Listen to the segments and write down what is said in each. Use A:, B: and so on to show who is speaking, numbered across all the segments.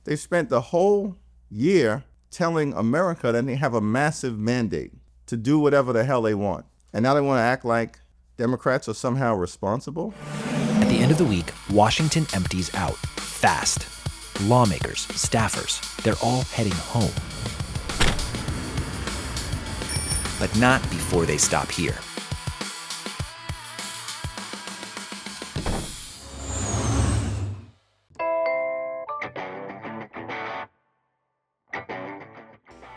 A: They spent the whole year telling America that they have a massive mandate to do whatever the hell they want. And now they want to act like Democrats are somehow responsible?
B: At the end of the week, Washington empties out fast. Lawmakers, staffers, they're all heading home. But not before they stop here.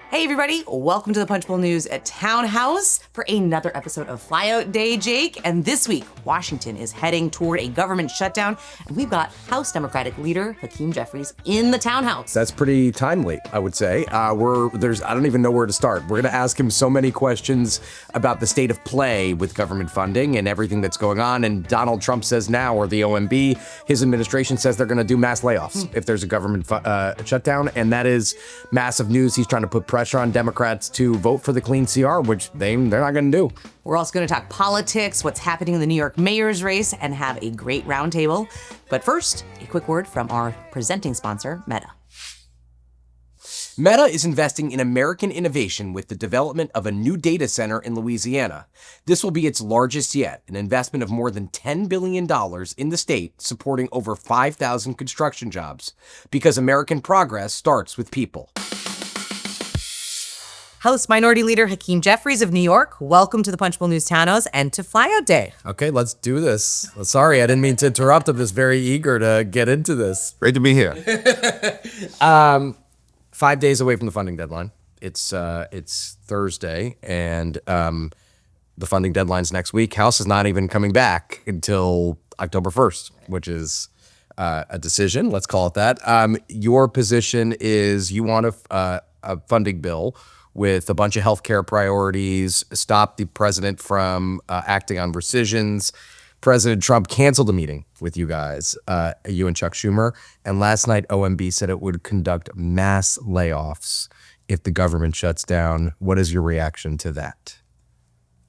C: Hey everybody, welcome to the Punchbowl News Townhouse for another episode of Flyout Day, Jake. And this week, Washington is heading toward a government shutdown, and we've got House Democratic Leader Hakeem Jeffries in the townhouse.
D: That's pretty timely, I would say. I don't even know where to start. We're gonna ask him so many questions about the state of play with government funding and everything that's going on. And Donald Trump says now, or the OMB, his administration says they're gonna do mass layoffs if there's a government shutdown, and that is massive news. He's trying to put pressure on Democrats to vote for the clean CR, which they're not going to do.
C: We're also going to talk politics, what's happening in the New York mayor's race, and have a great roundtable. But first, a quick word from our presenting sponsor, Meta.
D: Meta is investing in American innovation with the development of a new data center in Louisiana. This will be its largest yet, an investment of more than $10 billion in the state, supporting over 5,000 construction jobs. Because American progress starts with people.
C: House Minority Leader Hakeem Jeffries of New York, welcome to the Punchbowl News Townhouse and to Flyout Day.
E: Okay, let's do this. Sorry, I didn't mean to interrupt. I'm just very eager to get into this.
A: Great to be here.
D: 5 days away from the funding deadline. It's Thursday, and the funding deadline's next week. House is not even coming back until October 1st, which is a decision. Let's call it that. Your position is you want a funding bill with a bunch of healthcare priorities, stop the president from acting on rescissions. President Trump canceled a meeting with you guys, you and Chuck Schumer, and last night OMB said it would conduct mass layoffs if the government shuts down. What is your reaction to that?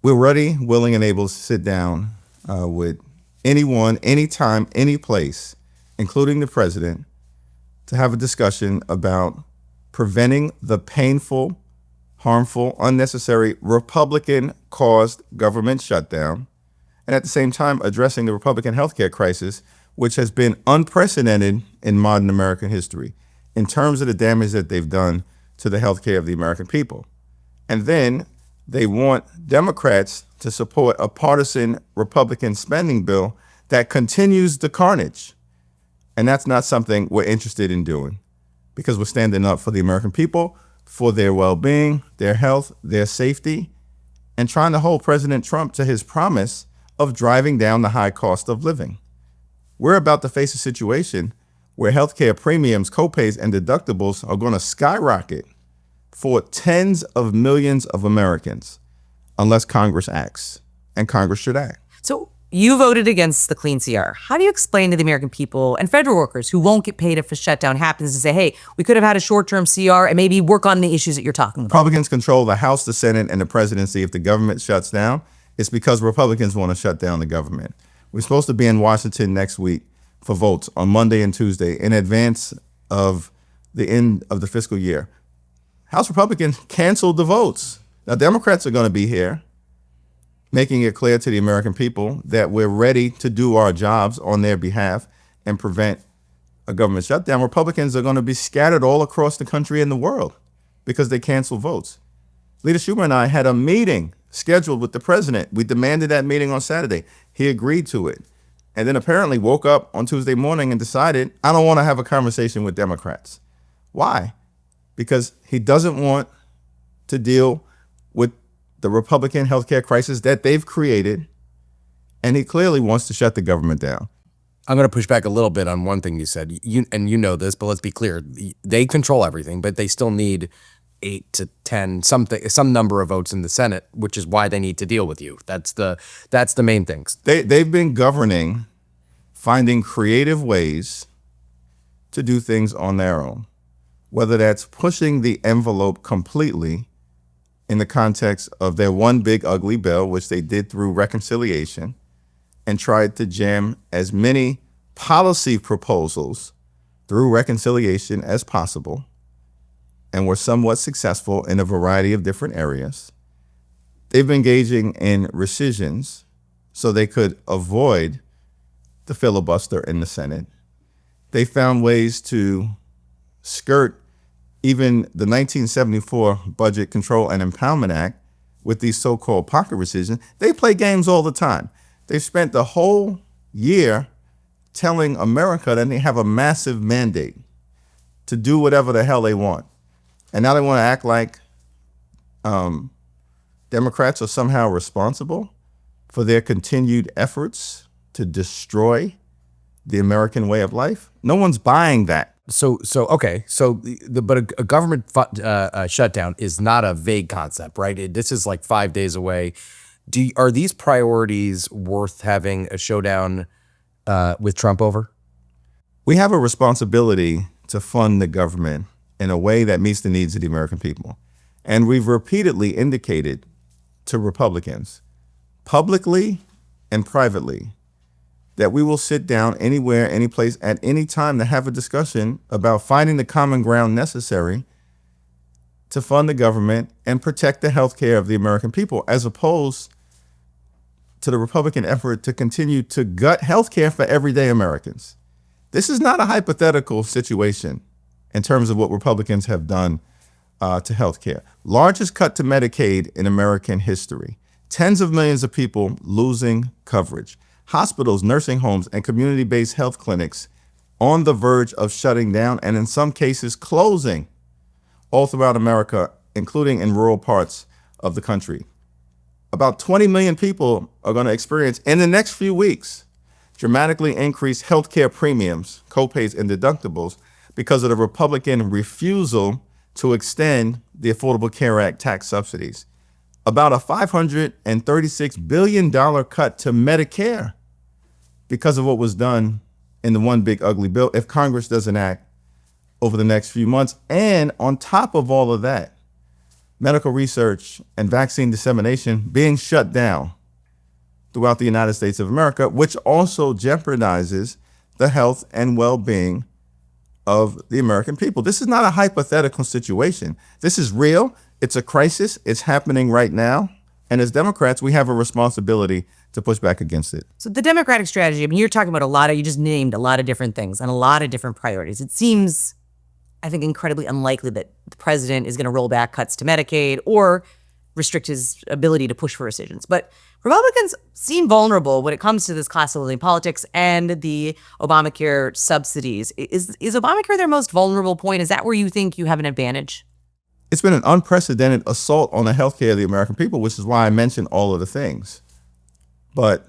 A: We're ready, willing, and able to sit down with anyone, anytime, any place, including the president, to have a discussion about preventing the painful, harmful, unnecessary Republican-caused government shutdown, and at the same time addressing the Republican healthcare crisis, which has been unprecedented in modern American history in terms of the damage that they've done to the healthcare of the American people. And then they want Democrats to support a partisan Republican spending bill that continues the carnage. And that's not something we're interested in doing, because we're standing up for the American people, for their well-being, their health, their safety, and trying to hold President Trump to his promise of driving down the high cost of living. We're about to face a situation where healthcare premiums, copays, and deductibles are going to skyrocket for tens of millions of Americans unless Congress acts, and Congress should act.
C: So you voted against the Clean CR. How do you explain to the American people and federal workers who won't get paid if a shutdown happens and say, hey, we could have had a short-term CR and maybe work on the issues that you're talking about?
A: Republicans control the House, the Senate, and the presidency. If the government shuts down, it's because Republicans want to shut down the government. We're supposed to be in Washington next week for votes on Monday and Tuesday in advance of the end of the fiscal year. House Republicans canceled the votes. Now, Democrats are going to be here, making it clear to the American people that we're ready to do our jobs on their behalf and prevent a government shutdown. Republicans are going to be scattered all across the country and the world because they canceled votes. Leader Schumer and I had a meeting scheduled with the president. We demanded that meeting on Saturday. He agreed to it. And then apparently woke up on Tuesday morning and decided, I don't want to have a conversation with Democrats. Why? Because he doesn't want to deal with the Republican healthcare crisis that they've created, and he clearly wants to shut the government down.
D: I'm going to push back a little bit on one thing you said. You know this, but let's be clear. They control everything, but they still need 8 to 10, some number of votes in the Senate, which is why they need to deal with you. That's the main things.
A: They've been governing, finding creative ways to do things on their own, whether that's pushing the envelope completely in the context of their one big ugly bill, which they did through reconciliation, and tried to jam as many policy proposals through reconciliation as possible and were somewhat successful in a variety of different areas. They've been engaging in rescissions so they could avoid the filibuster in the Senate. They found ways to skirt even the 1974 Budget Control and Impoundment Act with these so-called pocket rescissions. They play games all the time. They've spent the whole year telling America that they have a massive mandate to do whatever the hell they want. And now they want to act like Democrats are somehow responsible for their continued efforts to destroy the American way of life. No one's buying that.
E: Okay. But a government shutdown is not a vague concept, right? This is like 5 days away. Are these priorities worth having a showdown with Trump over?
A: We have a responsibility to fund the government in a way that meets the needs of the American people. And we've repeatedly indicated to Republicans, publicly and privately, that we will sit down anywhere, any place, at any time to have a discussion about finding the common ground necessary to fund the government and protect the health care of the American people, as opposed to the Republican effort to continue to gut health care for everyday Americans. This is not a hypothetical situation in terms of what Republicans have done to health care. Largest cut to Medicaid in American history. Tens of millions of people losing coverage. Hospitals, nursing homes, and community-based health clinics on the verge of shutting down and in some cases closing all throughout America, including in rural parts of the country. About 20 million people are going to experience in the next few weeks dramatically increased healthcare premiums, copays, and deductibles because of the Republican refusal to extend the Affordable Care Act tax subsidies. About a $536 billion cut to Medicare because of what was done in the one big ugly bill if Congress doesn't act over the next few months. And on top of all of that, medical research and vaccine dissemination being shut down throughout the United States of America, which also jeopardizes the health and well-being of the American people. This is not a hypothetical situation. This is real. It's a crisis. It's happening right now. And as Democrats, we have a responsibility to push back against it.
C: So the Democratic strategy, I mean, you're talking about you just named a lot of different things and a lot of different priorities. It seems, I think, incredibly unlikely that the president is going to roll back cuts to Medicaid or restrict his ability to push for rescissions. But Republicans seem vulnerable when it comes to this class of living politics and the Obamacare subsidies. Is Obamacare their most vulnerable point? Is that where you think you have an advantage?
A: It's been an unprecedented assault on the healthcare of the American people, which is why I mentioned all of the things. But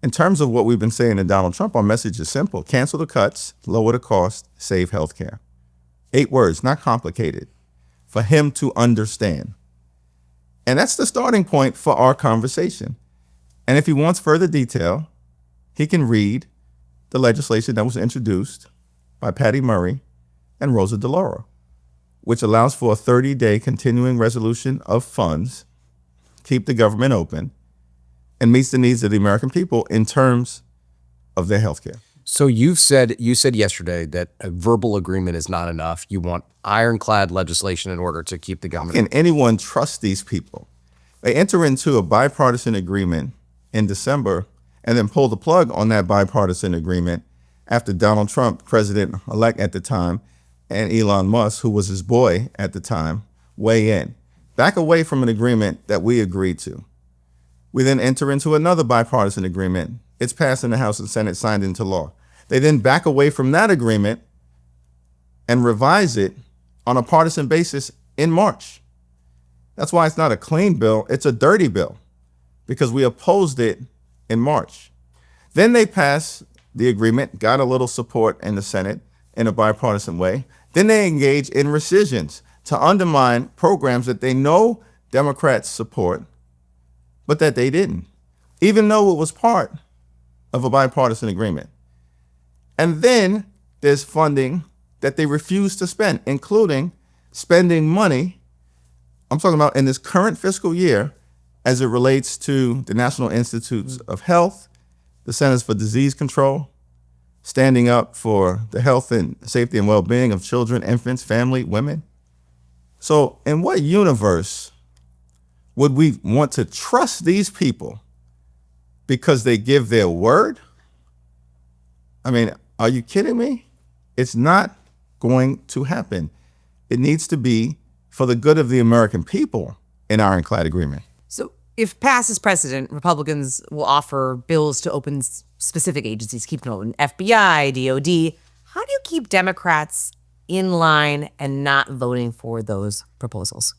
A: in terms of what we've been saying to Donald Trump, our message is simple. Cancel the cuts, lower the cost, save healthcare. 8 words, not complicated, for him to understand. And that's the starting point for our conversation. And if he wants further detail, he can read the legislation that was introduced by Patty Murray and Rosa DeLauro, which allows for a 30-day continuing resolution of funds, keep the government open, and meets the needs of the American people in terms of their health care.
E: So you said yesterday that a verbal agreement is not enough. You want ironclad legislation in order to keep the government.
A: Can anyone trust these people? They enter into a bipartisan agreement in December and then pull the plug on that bipartisan agreement after Donald Trump, president-elect at the time, and Elon Musk, who was his boy at the time, weigh in. Back away from an agreement that we agreed to. We then enter into another bipartisan agreement. It's passed in the House and Senate, signed into law. They then back away from that agreement and revise it on a partisan basis in March. That's why it's not a clean bill, it's a dirty bill, because we opposed it in March. Then they pass the agreement, got a little support in the Senate in a bipartisan way. Then they engage in rescissions to undermine programs that they know Democrats support, but that they didn't, even though it was part of a bipartisan agreement. And then there's funding that they refuse to spend, including spending money, I'm talking about in this current fiscal year, as it relates to the National Institutes of Health, the Centers for Disease Control, standing up for the health and safety and well-being of children, infants, family, women. So in what universe would we want to trust these people because they give their word? I mean, are you kidding me? It's not going to happen. It needs to be for the good of the American people in ironclad agreement.
C: So if passed as precedent, Republicans will offer bills to open specific agencies, keep them open, FBI, DOD. How do you keep Democrats in line and not voting for those proposals?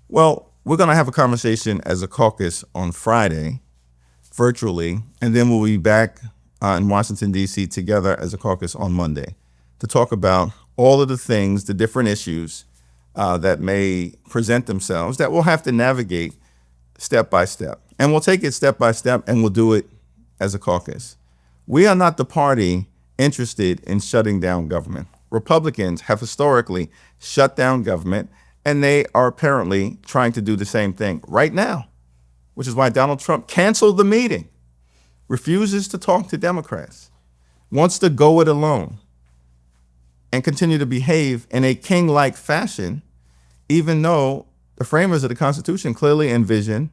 A: Well, we're going to have a conversation as a caucus on Friday, virtually, and then we'll be back in Washington, D.C. together as a caucus on Monday to talk about all of the things, the different issues that may present themselves that we'll have to navigate step by step. And we'll take it step by step, and we'll do it as a caucus. We are not the party interested in shutting down government. Republicans have historically shut down government, and they are apparently trying to do the same thing right now, which is why Donald Trump canceled the meeting, refuses to talk to Democrats, wants to go it alone, and continue to behave in a king-like fashion, even though the framers of the Constitution clearly envision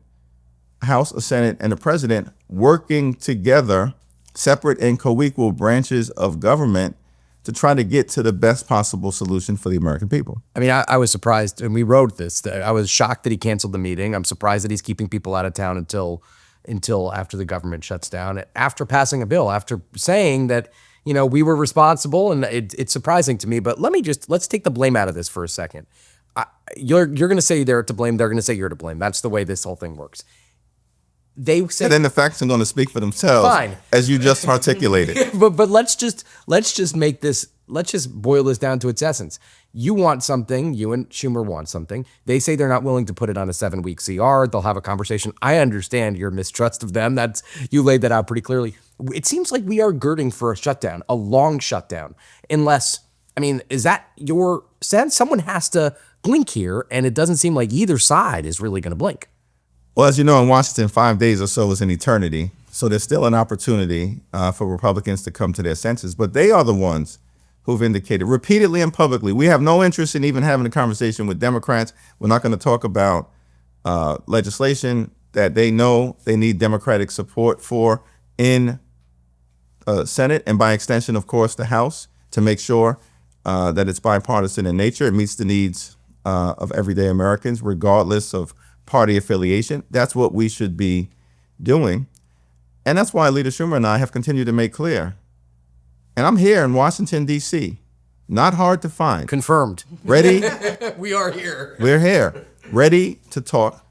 A: a House, a Senate, and a president working together, separate and co-equal branches of government, to try to get to the best possible solution for the American people.
E: I mean, I was surprised, and we wrote this. I was shocked that he canceled the meeting. I'm surprised that he's keeping people out of town until after the government shuts down, after passing a bill, after saying that, you know, we were responsible, and it's surprising to me. But let's take the blame out of this for a second. You're going to say they're to blame. They're going to say you're to blame. That's the way this whole thing works. They say,
A: and then the facts are going to speak for themselves,
E: fine,
A: as you just articulated.
E: but let's just make this. Let's just boil this down to its essence. You want something. You and Schumer want something. They say they're not willing to put it on a 7-week CR. They'll have a conversation. I understand your mistrust of them. You laid that out pretty clearly. It seems like we are girding for a shutdown, a long shutdown. Unless, I mean, is that your sense? Someone has to blink here, and it doesn't seem like either side is really going to blink.
A: Well, as you know, in Washington, 5 days or so is an eternity. So there's still an opportunity for Republicans to come to their senses. But they are the ones who've indicated repeatedly and publicly, we have no interest in even having a conversation with Democrats. We're not going to talk about legislation that they know they need Democratic support for in Senate, and by extension, of course, the House, to make sure that it's bipartisan in nature. It meets the needs of everyday Americans, regardless of party affiliation. That's what we should be doing. And that's why Leader Schumer and I have continued to make clear. And I'm here in Washington, D.C., not hard to find.
E: Confirmed.
A: Ready?
E: We are here.
A: We're here, ready to talk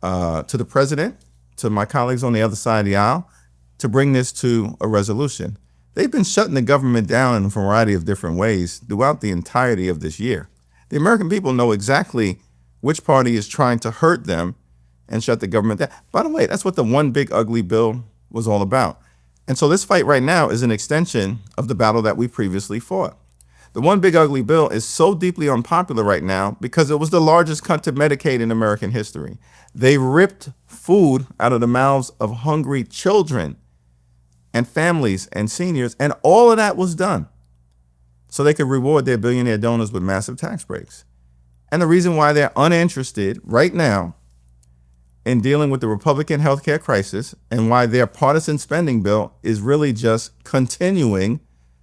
A: to the president, to my colleagues on the other side of the aisle, to bring this to a resolution. They've been shutting the government down in a variety of different ways throughout the entirety of this year. The American people know exactly which party is trying to hurt them and shut the government down. By the way, that's what the one big ugly bill was all about. And so this fight right now is an extension of the battle that we previously fought. The one big ugly bill is so deeply unpopular right now because it was the largest cut to Medicaid in American history. They ripped food out of the mouths of hungry children and families and seniors, and all of that was done so they could reward their billionaire donors with massive tax breaks. And the reason why they're uninterested right now in dealing with the Republican healthcare crisis and why their partisan spending bill is really just continuing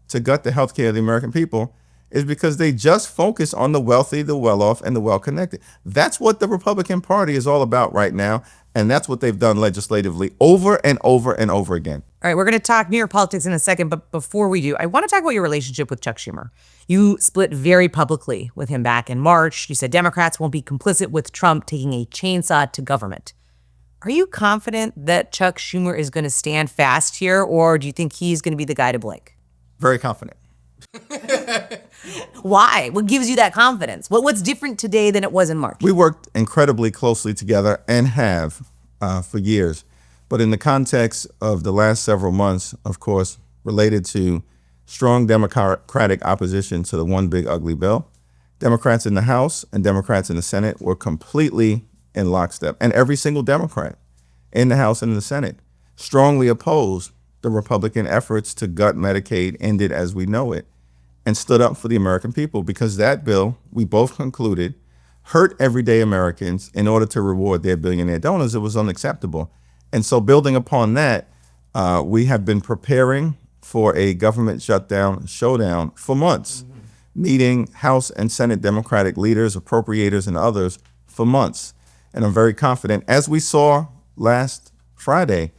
A: to gut the healthcare of the American people is because they just focus on the wealthy, the well-off, and the well-connected. That's what the Republican Party is all about right now, and that's what they've done legislatively over and over and over again.
C: All right, we're going to talk New York politics in a second, but before we do, I want to talk about your relationship with Chuck Schumer. You split very publicly with him back in March. You said Democrats won't be complicit with Trump taking a chainsaw to government. Are you confident that Chuck Schumer is going to stand fast here, or do you think he's going to be the guy to blink?
A: Very confident.
C: Why? What gives you that confidence? What's different today than it was in March?
A: We worked incredibly closely together and have for years. But in the context of the last several months, of course, related to strong Democratic opposition to the one big ugly bill, Democrats in the House and Democrats in the Senate were completely in lockstep. And every single Democrat in the House and in the Senate strongly opposed the Republican efforts to gut Medicaid ended as we know it and stood up for the American people, because that bill, we both concluded, hurt everyday Americans in order to reward their billionaire donors. It was unacceptable. And so building upon that, we have been preparing for a government showdown for months, meeting House and Senate Democratic leaders, appropriators, and others for months. And I'm very confident, as we saw last Friday,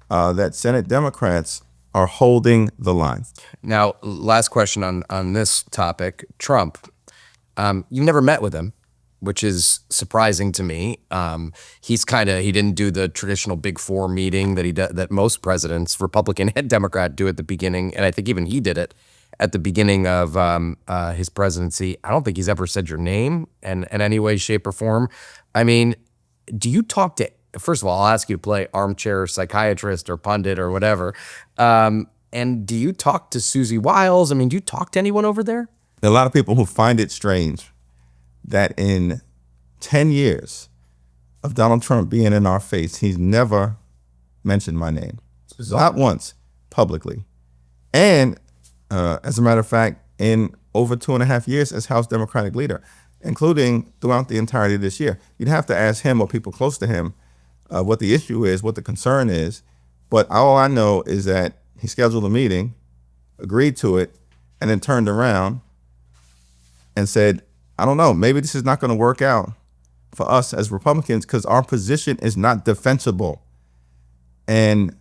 A: that Senate Democrats are holding the line.
E: Now, last question on this topic. Trump, you never met with him, which is surprising to me. He didn't do the traditional Big Four meeting that most presidents, Republican and Democrat, do at the beginning, and I think even he did it at the beginning of his presidency. I don't think he's ever said your name in any way, shape, or form. I mean, do you talk to, first of all, I'll ask you to play armchair psychiatrist or pundit or whatever, and do you talk to Susie Wiles? I mean, do you talk to anyone over there?
A: There are a lot of people who find it strange that in 10 years of Donald Trump being in our face, he's never mentioned my name. Not once, publicly. And as a matter of fact, in over 2.5 years as House Democratic leader, including throughout the entirety of this year. You'd have to ask him or people close to him what the issue is, what the concern is. But all I know is that he scheduled a meeting, agreed to it, and then turned around and said, I don't know, maybe this is not going to work out for us as Republicans because our position is not defensible. And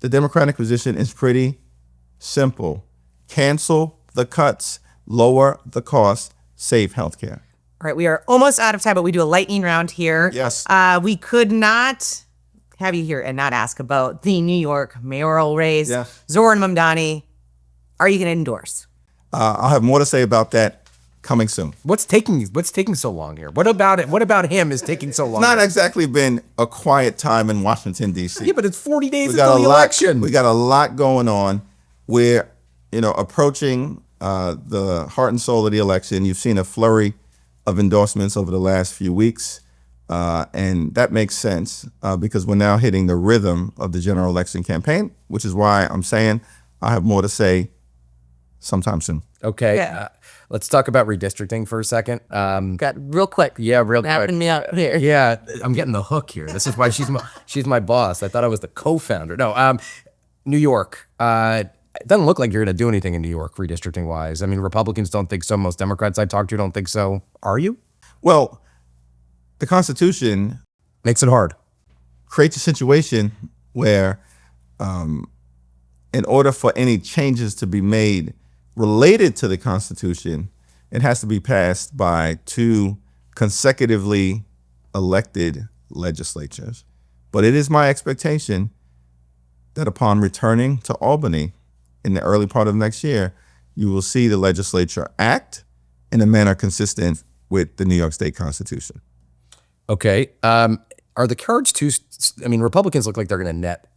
A: the Democratic position is pretty simple. Cancel the cuts, lower the cost, save healthcare.
C: All right, we are almost out of time, but we do a lightning round here.
A: Yes.
C: We could not have you here and not ask about the New York mayoral race.
A: Yeah.
C: Zohran Mamdani, are you going to endorse?
A: I'll have more to say about that coming soon.
E: What's taking so long here? What about it? What about him is taking so long?
A: It's not exactly been a quiet time in Washington, D.C.
E: Yeah, but it's 40 days
A: We got
E: until the election.
A: We got a lot going on. We're, approaching the heart and soul of the election. You've seen a flurry of endorsements over the last few weeks, and that makes sense because we're now hitting the rhythm of the general election campaign, which is why I'm saying I'll have more to say sometime soon.
E: Okay.
C: Yeah.
E: Let's talk about redistricting for a second.
C: Got real quick.
E: Yeah, real quick.
C: Napping me out here.
E: Yeah, I'm getting the hook here. This is why she's my boss. I thought I was the co-founder. No, New York. It doesn't look like you're going to do anything in New York redistricting wise. I mean, Republicans don't think so. Most Democrats I talk to don't think so. Are you?
A: Well, the Constitution
E: Makes it hard.
A: creates a situation where in order for any changes to be made related to the Constitution, it has to be passed by 2 consecutively elected legislatures. But it is my expectation that upon returning to Albany in the early part of next year, you will see the legislature act in a manner consistent with the New York State Constitution.
E: Okay. Are the cards too? I mean, Republicans look like they're going to net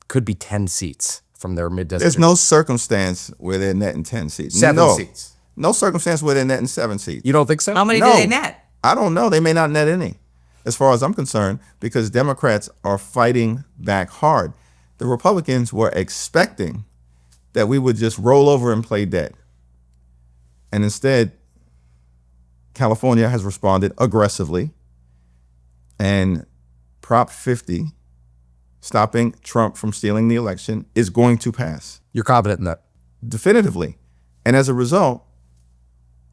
E: could be 10 seats from their mid-district.
A: There's no circumstance where they're netting 10 seats.
E: 7 seats.
A: No circumstance where they're netting 7 seats.
E: You don't think so?
C: How many
A: No.
C: do they net?
A: I don't know. They may not net any, as far as I'm concerned, because Democrats are fighting back hard. The Republicans were expecting that we would just roll over and play dead. And instead, California has responded aggressively. And Prop 50, stopping Trump from stealing the election, is going to pass
E: You're confident in that?
A: definitively. And as a result,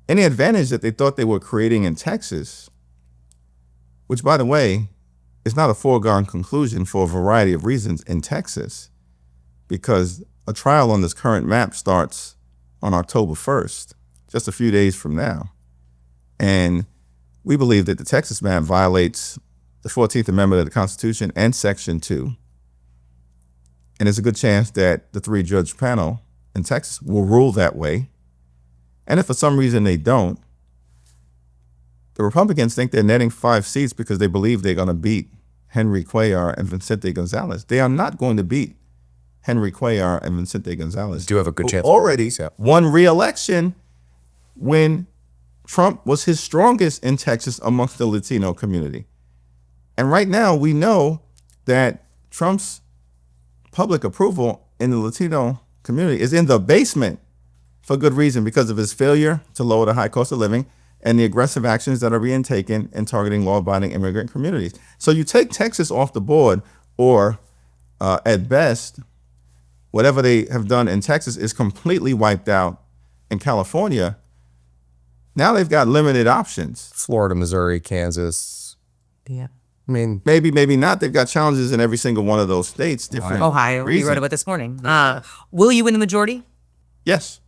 A: any advantage that they thought they were creating in Texas, which, by the way, is not a foregone conclusion for a variety of reasons in Texas, because a trial on this current map starts on October 1st, just a few days from now. And we believe that the Texas map violates the 14th Amendment of the Constitution and Section 2. And there's a good chance that the 3-judge panel in Texas will rule that way. And if for some reason they don't, the Republicans think they're netting 5 seats because they believe they're going to beat Henry Cuellar and Vicente Gonzalez. They are not going to beat Henry Cuellar and Vicente Gonzalez.
E: Do have a good chance.
A: Already won re-election when Trump was his strongest in Texas amongst the Latino community. And right now we know that Trump's public approval in the Latino community is in the basement for good reason, because of his failure to lower the high cost of living and the aggressive actions that are being taken in targeting law-abiding immigrant communities. So you take Texas off the board, or at best, whatever they have done in Texas is completely wiped out in California. Now they've got limited options.
E: Florida, Missouri, Kansas.
C: Yeah.
E: I mean,
A: Maybe, maybe not. They've got challenges in every single one of those states. Different
C: Ohio, we
A: reasons.
C: wrote about this morning. Will you win the majority?
A: Yes.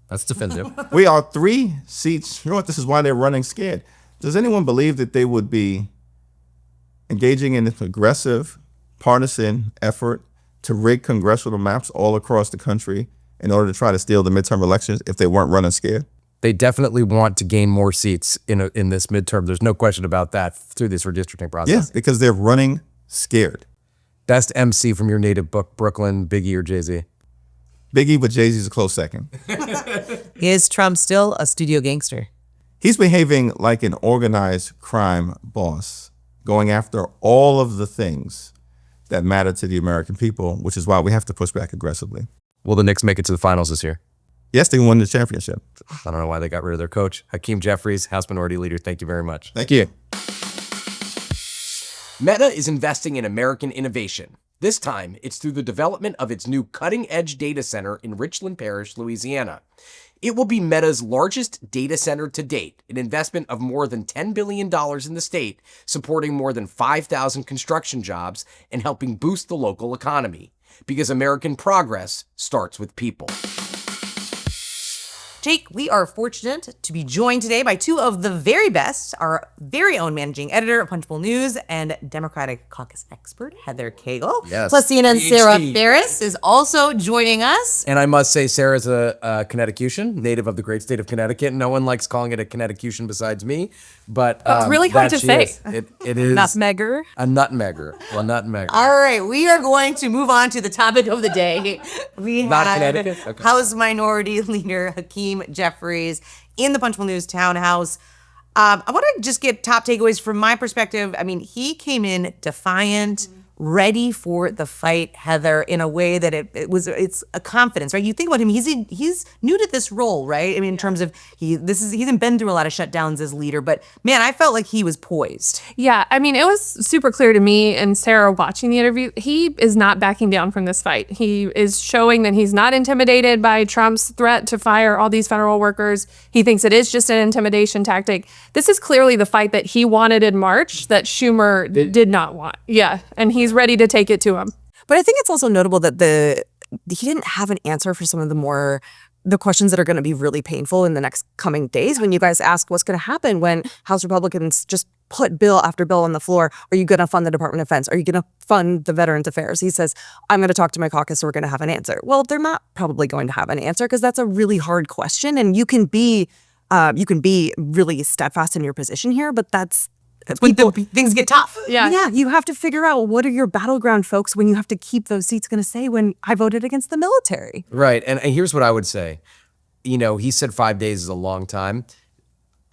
E: that's definitive.
A: We are 3 seats short. This is why they're running scared. Does anyone believe that they would be engaging in this aggressive partisan effort to rig congressional maps all across the country in order to try to steal the midterm elections if they weren't running scared?
E: They definitely want to gain more seats in this midterm. There's no question about that through this redistricting process.
A: Yeah, because they're running scared.
E: Best MC from your native book, Brooklyn, Biggie or Jay-Z?
A: Biggie, but Jay-Z's a close second.
C: Is Trump still a studio gangster?
A: He's behaving like an organized crime boss, going after all of the things that matter to the American people, which is why we have to push back aggressively.
E: Will the Knicks make it to the finals this year?
A: Yes, they won the championship.
E: I don't know why they got rid of their coach. Hakeem Jeffries, House Minority Leader, thank you very much.
A: Thank you.
D: Meta is investing in American innovation. This time, it's through the development of its new cutting-edge data center in Richland Parish, Louisiana. It will be Meta's largest data center to date, an investment of more than $10 billion in the state, supporting more than 5,000 construction jobs and helping boost the local economy. Because American progress starts with people.
C: Jake, we are fortunate to be joined today by 2 of the very best, our very own managing editor of Punchbowl News and Democratic caucus expert, Heather Caygle.
E: Yes.
C: Plus CNN's
D: PhD.
C: Sarah Ferris is also joining us.
E: And I must say, Sarah's a Connecticutian, native of the great state of Connecticut. No one likes calling it a Connecticutian besides me, but
F: It's really hard
E: that
F: to
E: she
F: say.
E: is. It is
F: Nutmegger.
E: a nutmegger. Well, nutmegger.
C: All right, we are going to move on to the topic of the day. We
E: Not
C: have
E: Connecticut? Okay.
C: House Minority Leader Hakeem Jeffries in the Punchbowl News Townhouse. I want to just get top takeaways from my perspective. I mean, he came in defiant, ready for the fight, Heather, in a way that it's a confidence, right? You think about him, he's new to this role, right? I mean, in terms of he hasn't been through a lot of shutdowns as leader, but man, I felt like he was poised.
F: Yeah, I mean, it was super clear to me and Sarah watching the interview. He is not backing down from this fight. He is showing that he's not intimidated by Trump's threat to fire all these federal workers. He thinks it is just an intimidation tactic. This is clearly the fight that he wanted in March that Schumer did not want. Yeah, and he's ready to take it to him.
G: But I think it's also notable that he didn't have an answer for some of the questions that are going to be really painful in the next coming days. When you guys asked what's going to happen when House Republicans just put bill after bill on the floor, are you going to fund the Department of Defense? Are you going to fund the Veterans Affairs? He says, I'm going to talk to my caucus, so we're going to have an answer. Well, they're not probably going to have an answer because that's a really hard question, and you can be really steadfast in your position here, but that's
C: When things get tough.
G: yeah, you have to figure out what are your battleground folks when you have to keep those seats going to say when I voted against the military.
E: Right. And here's what I would say. You know, he said 5 days is a long time.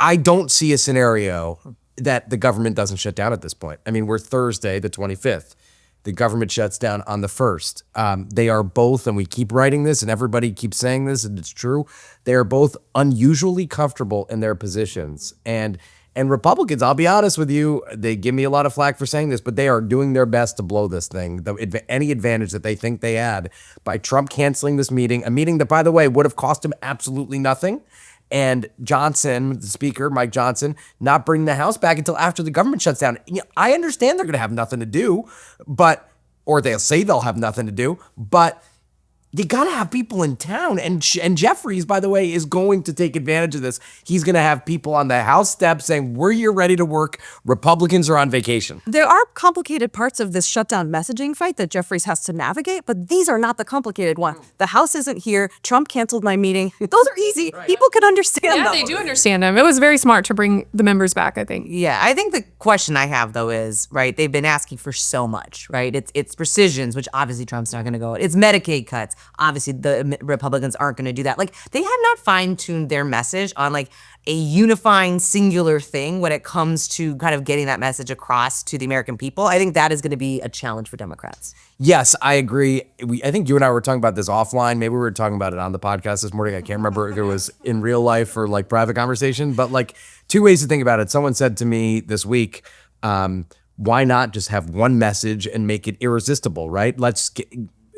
E: I don't see a scenario that the government doesn't shut down at this point. I mean, we're Thursday, the 25th. The government shuts down on the 1st. They are both, and we keep writing this and everybody keeps saying this and it's true, they are both unusually comfortable in their positions. And Republicans, I'll be honest with you, they give me a lot of flack for saying this, but they are doing their best to blow this thing. Any advantage that they think they had by Trump canceling this meeting, a meeting that, by the way, would have cost him absolutely nothing, and Johnson, the speaker, Mike Johnson, not bringing the House back until after the government shuts down. You know, I understand they're going to have nothing to do, or they'll say they'll have nothing to do, but you got to have people in town. And Jeffries, by the way, is going to take advantage of this. He's going to have people on the House steps saying, we're here ready to work. Republicans are on vacation.
G: There are complicated parts of this shutdown messaging fight that Jeffries has to navigate, but these are not the complicated one. The House isn't here. Trump canceled my meeting. Those are easy. People can understand
F: Yeah,
G: them.
F: they do understand him. It was very smart to bring the members back, I think.
C: Yeah, I think the question I have though is, right, they've been asking for so much, right? It's precisions, which obviously Trump's not going to go. It's Medicaid cuts. obviously the Republicans aren't going to do that. Like, they have not fine-tuned their message on like a unifying singular thing when it comes to kind of getting that message across to the American people. I think that is going to be a challenge for Democrats.
E: Yes, I agree. I think you and I were talking about this offline. Maybe we were talking about it on the podcast this morning. I can't remember if it was in real life or like private conversation, but like two ways to think about it. Someone said to me this week, why not just have one message and make it irresistible, right? Let's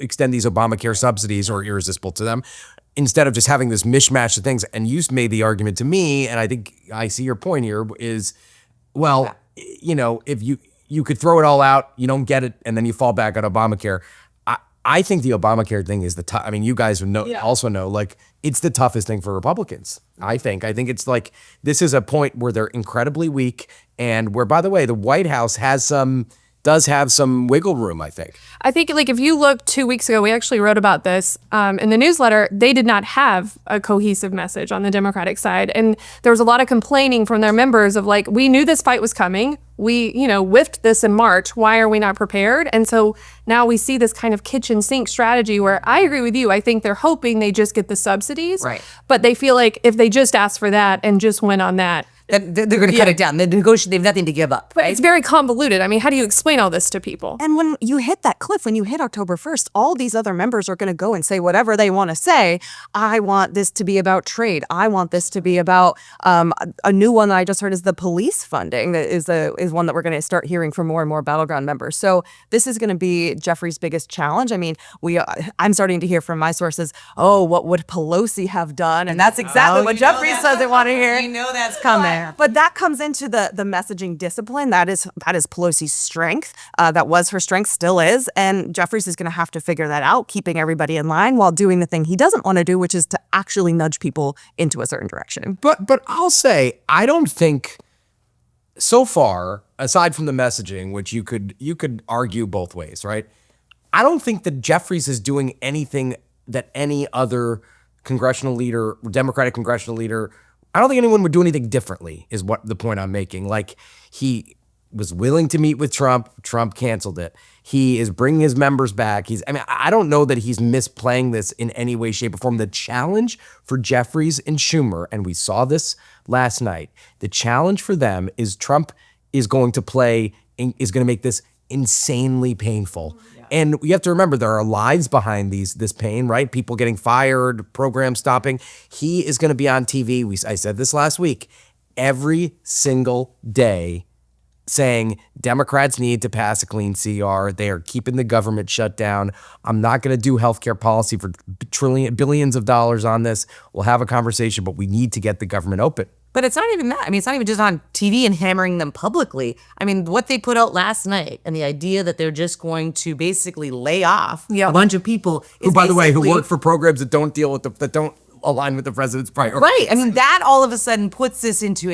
E: extend these Obamacare subsidies or irresistible to them instead of just having this mishmash of things. And you made the argument to me, and I think I see your point here is, well, you know, if you could throw it all out, you don't get it, and then you fall back on Obamacare. I think the Obamacare thing is I mean, you guys also know, like, it's the toughest thing for Republicans. I think it's like, this is a point where they're incredibly weak and where, by the way, the White House does have some wiggle room, I think.
F: I think, like, if you look 2 weeks ago, we actually wrote about this in the newsletter. They did not have a cohesive message on the Democratic side. And there was a lot of complaining from their members of like, we knew this fight was coming. We, whiffed this in March. Why are we not prepared? And so now we see this kind of kitchen sink strategy where I agree with you. I think they're hoping they just get the subsidies.
C: Right.
F: But they feel like if they just ask for that and just went on that,
C: they're going to cut it down. They have nothing to give up.
F: But it's very convoluted. I mean, how do you explain all this to people?
G: And when you hit that cliff, when you hit October 1st, all these other members are going to go and say whatever they want to say. I want this to be about trade. I want this to be about a new one that I just heard is the police funding. That is one that we're going to start hearing from more and more battleground members. So this is going to be Jeffries' biggest challenge. I mean, I'm starting to hear from my sources, oh, what would Pelosi have done? And that's exactly what Jeffries doesn't want to hear.
C: You know that's coming.
G: But that comes into the messaging discipline. That is Pelosi's strength. That was her strength, still is. And Jeffries is going to have to figure that out, keeping everybody in line while doing the thing he doesn't want to do, which is to actually nudge people into a certain direction.
E: But I'll say, I don't think so far, aside from the messaging, which you could argue both ways, right? I don't think that Jeffries is doing anything that any other congressional leader, Democratic congressional leader, I don't think anyone would do anything differently, is what the point I'm making. Like, he was willing to meet with Trump. Trump canceled it. He is bringing his members back. I don't know that he's misplaying this in any way, shape, or form. The challenge for Jeffries and Schumer, and we saw this last night, the challenge for them is Trump is going to make this insanely painful. And you have to remember, there are lives behind this pain, right? People getting fired, programs stopping. He is going to be on TV. I said this last week, every single day saying Democrats need to pass a clean CR. They are keeping the government shut down. I'm not going to do healthcare policy for billions of dollars on this. We'll have a conversation, but we need to get the government open.
C: But it's not even that. I mean, it's not even just on TV and hammering them publicly. I mean, what they put out last night and the idea that they're just going to basically lay off a bunch of people.
E: Who, by the way, who work for programs that don't align with the president's priorities.
C: Right. I mean, that all of a sudden puts this into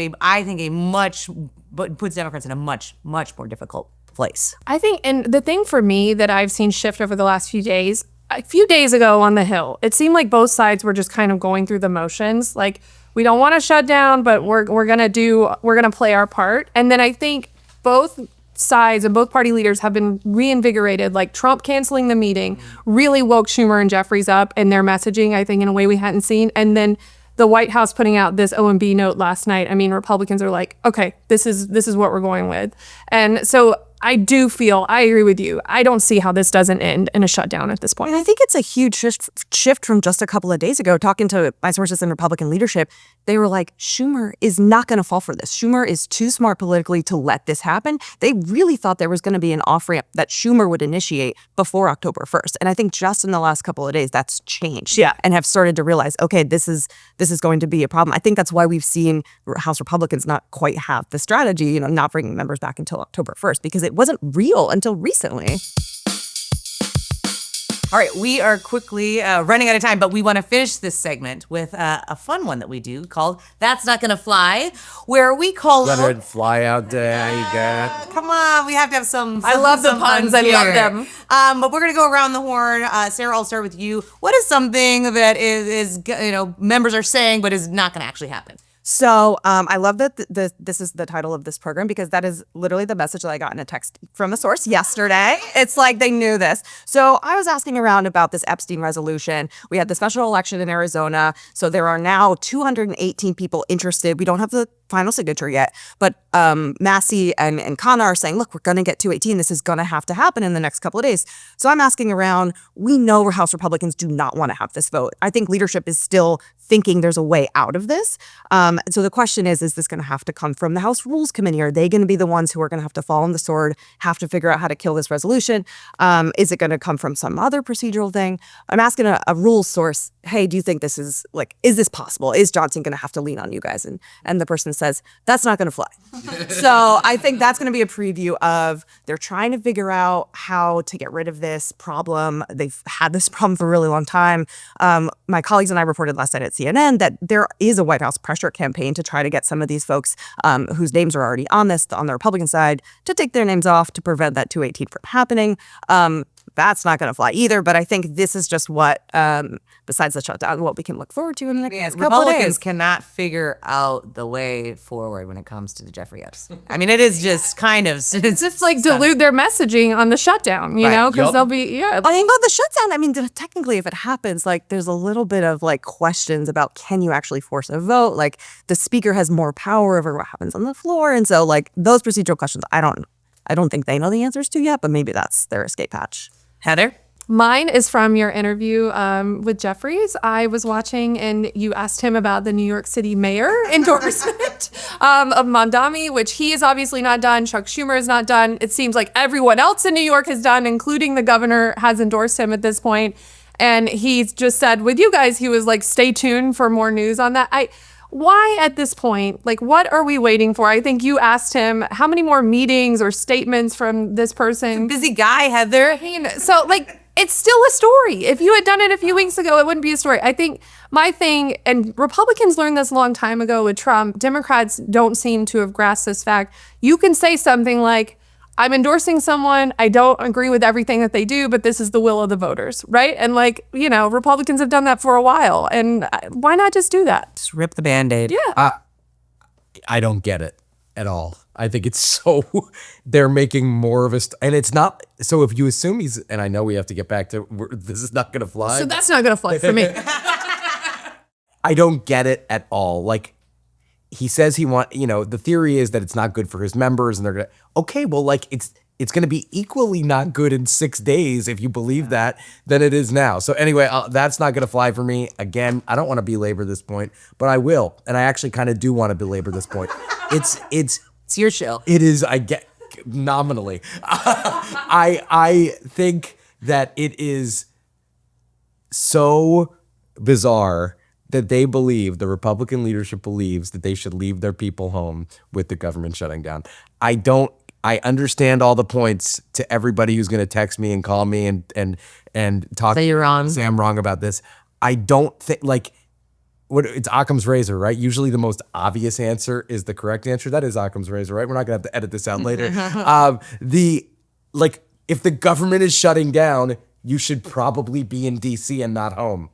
C: puts Democrats in a much, much more difficult place.
F: I think, and the thing for me that I've seen shift over the last few days, a few days ago on the Hill, it seemed like both sides were just kind of going through the motions. Like, we don't want to shut down, but we're gonna play our part. And then I think both sides and both party leaders have been reinvigorated. Like, Trump canceling the meeting really woke Schumer and Jeffries up in their messaging, I think, in a way we hadn't seen. And then the White House putting out this OMB note last night. I mean, Republicans are like, okay, this is what we're going with. And so I agree with you. I don't see how this doesn't end in a shutdown at this point.
G: And I think it's a huge shift from just a couple of days ago. Talking to my sources in Republican leadership, they were like, Schumer is not going to fall for this. Schumer is too smart politically to let this happen. They really thought there was going to be an off-ramp that Schumer would initiate before October 1st. And I think just in the last couple of days, that's changed.
F: Yeah.
G: And have started to realize, okay, this is going to be a problem. I think that's why we've seen House Republicans not quite have the strategy, not bringing members back until October 1st, because it wasn't real until recently.
C: All right, we are quickly running out of time, but we want to finish this segment with a fun one that we do called That's Not Gonna Fly, where we call
E: Leonard Fly Out Day, you got it.
C: Come on, we have to have some
F: I love the puns. I love them.
C: But we're gonna go around the horn. Sarah, I'll start with you. What is something that is members are saying but is not gonna actually happen?
G: So I love that this is the title of this program because that is literally the message that I got in a text from a source yesterday. It's like they knew this. So I was asking around about this Epstein resolution. We had the special election in Arizona. So there are now 218 people interested. We don't have the final signature yet, but Massey and Kana are saying, look, we're going to get 218. This is going to have to happen in the next couple of days. So I'm asking around. We know House Republicans do not want to have this vote. I think leadership is still thinking there's a way out of this. So the question is this going to have to come from the House Rules Committee? Are they going to be the ones who are going to have to fall on the sword, have to figure out how to kill this resolution? Is it going to come from some other procedural thing? I'm asking a rules source, hey, do you think this is this possible? Is Johnson going to have to lean on you guys? And the person says, that's not going to fly. So I think that's going to be a preview of they're trying to figure out how to get rid of this problem. They've had this problem for a really long time. My colleagues and I reported last night at CNN that there is a White House pressure campaign to try to get some of these folks whose names are already on this, on the Republican side, to take their names off to prevent that 218 from happening. That's not going to fly either. But I think this is just what, besides the shutdown, what we can look forward to in the next couple of
C: Republicans
G: days.
C: cannot figure out the way forward when it comes to the Jeffrey Epstein. I mean, it is just kind of
F: It's just like dilute their messaging on the shutdown, you know, because they'll be,
G: I think about the shutdown. I mean, technically, if it happens, there's a little bit of questions about can you actually force a vote? The speaker has more power over what happens on the floor, and so those procedural questions, I don't think they know the answers to yet, but maybe that's their escape hatch.
C: Heather?
F: Mine is from your interview with Jeffries. I was watching and you asked him about the New York City mayor endorsement of Mamdani, which he is obviously not done. Chuck Schumer is not done. It seems like everyone else in New York has done, including the governor has endorsed him at this point. And he's just said with you guys, he was stay tuned for more news on that. Why at this point? What are we waiting for? I think you asked him how many more meetings or statements from this person.
C: Busy guy, Heather.
F: So it's still a story. If you had done it a few weeks ago, it wouldn't be a story. I think my thing, and Republicans learned this a long time ago with Trump, Democrats don't seem to have grasped this fact. You can say something like, I'm endorsing someone, I don't agree with everything that they do, but this is the will of the voters, right? And Republicans have done that for a while. And why not just do that?
C: Just rip the Band-Aid.
F: Yeah.
E: I don't get it at all. I think it's so they're making more of a and it's not. So if you assume he's, and I know we have to get back to this is not going to fly.
F: So that's not going to fly for me.
E: I don't get it at all. He says the theory is that it's not good for his members and they're going to, okay, well, it's going to be equally not good in 6 days if you believe that than it is now. So anyway, that's not going to fly for me. Again, I don't want to belabor this point, but I will. And I actually kind of do want to belabor this point. It's
C: your show.
E: It is, I get nominally. I think that it is so bizarre that they believe, the Republican leadership believes that they should leave their people home with the government shutting down. I understand all the points to everybody who's going to text me and call me and talk.
C: Say you're wrong.
E: Say I'm wrong about this. I don't think it's Occam's razor, right? Usually the most obvious answer is the correct answer. That is Occam's razor, right? We're not gonna have to edit this out later. If the government is shutting down, you should probably be in DC and not home.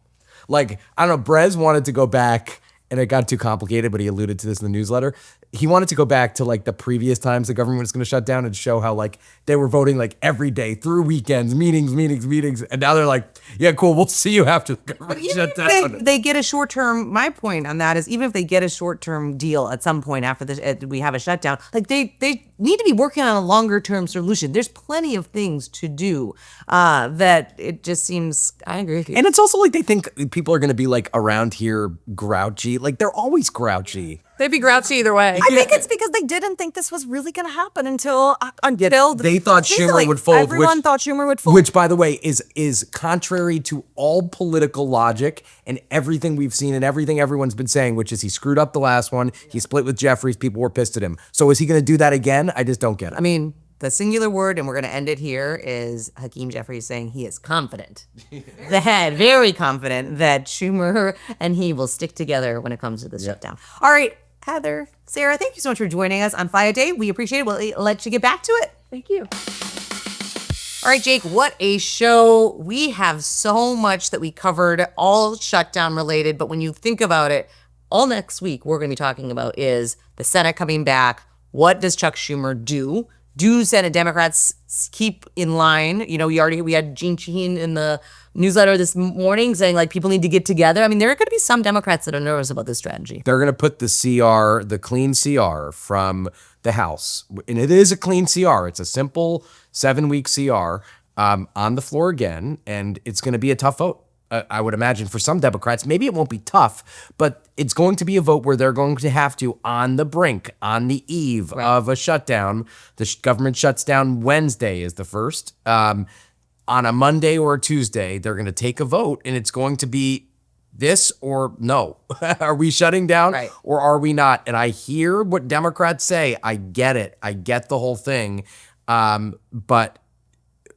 E: I don't know, Brez wanted to go back and it got too complicated, but he alluded to this in the newsletter. He wanted to go back to the previous times the government was going to shut down and show how they were voting every day through weekends, meetings. And now they're yeah, cool. We'll see you after the government shut down.
C: They get a short-term, my point on that is even if they get a short-term deal at some point after this, we have a shutdown, they need to be working on a longer-term solution. There's plenty of things to do that it just seems, I agree with you.
E: And it's also they think people are going to be around here grouchy. They're always grouchy.
F: They'd be grouchy either way.
G: I think it's because they didn't think this was really going to happen until
E: they thought Schumer would fold.
G: Everyone thought Schumer would fold.
E: Which, by the way, is contrary to all political logic and everything we've seen and everything everyone's been saying, which is he screwed up the last one. He split with Jeffries. People were pissed at him. So is he going to do that again? I just don't get it.
C: I mean, the singular word, and we're going to end it here, is Hakeem Jeffries saying he is confident, very confident that Schumer and he will stick together when it comes to the shutdown. All right, Heather, Sarah, thank you so much for joining us on Fly a Day. We appreciate it. We'll let you get back to it.
F: Thank you.
C: All right, Jake, what a show. We have so much that we covered, all shutdown related, but when you think about it, all next week we're going to be talking about is the Senate coming back. What does Chuck Schumer do? Do Senate Democrats keep in line? You know, we had Jeanne Shaheen in the newsletter this morning saying like people need to get together. I mean, there are going to be some Democrats that are nervous about this strategy.
E: They're going to put the CR, the clean CR from the House, and it is a clean CR. It's a simple 7-week CR on the floor again, and it's going to be a tough vote. I would imagine for some Democrats, maybe it won't be tough, but it's going to be a vote where they're going to have to, on the brink, on the eve of a shutdown. The government shuts down Wednesday is the first. On a Monday or a Tuesday, they're going to take a vote, and it's going to be this or no. Are we shutting down or are we not? And I hear what Democrats say. I get it. I get the whole thing. But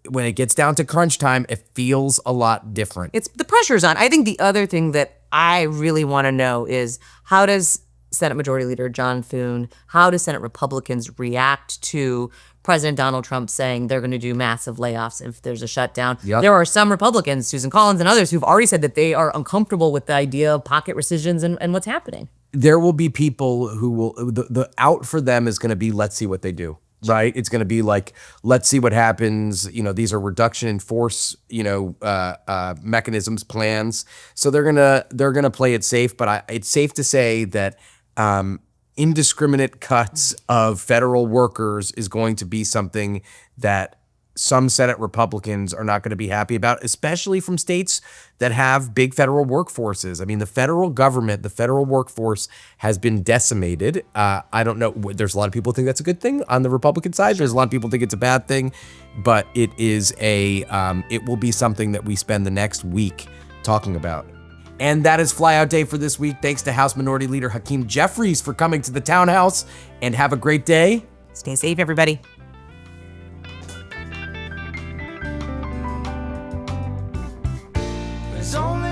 E: when it gets down to crunch time, it feels a lot different.
C: It's the pressure's on. I think the other thing that I really want to know is how does Senate Majority Leader John Thune, how do Senate Republicans react to President Donald Trump saying they're going to do massive layoffs if there's a shutdown?
E: Yep.
C: There are some Republicans, Susan Collins and others, who've already said that they are uncomfortable with the idea of pocket rescissions and what's happening.
E: There will be people who will, the out for them is going to be, let's see what they do. Right. It's going to be like, let's see what happens. You know, these are reduction in force, mechanisms, plans. So they're going to play it safe. But it's safe to say that indiscriminate cuts of federal workers is going to be something that some Senate Republicans are not going to be happy about, especially from states that have big federal workforces. I mean, the federal government, the federal workforce has been decimated. I don't know. There's a lot of people who think that's a good thing on the Republican side. There's a lot of people who think it's a bad thing, but it is it will be something that we spend the next week talking about. And that is Flyout Day for this week. Thanks to House Minority Leader Hakeem Jeffries for coming to the Townhouse, and have a great day.
C: Stay safe, everybody.
H: There's only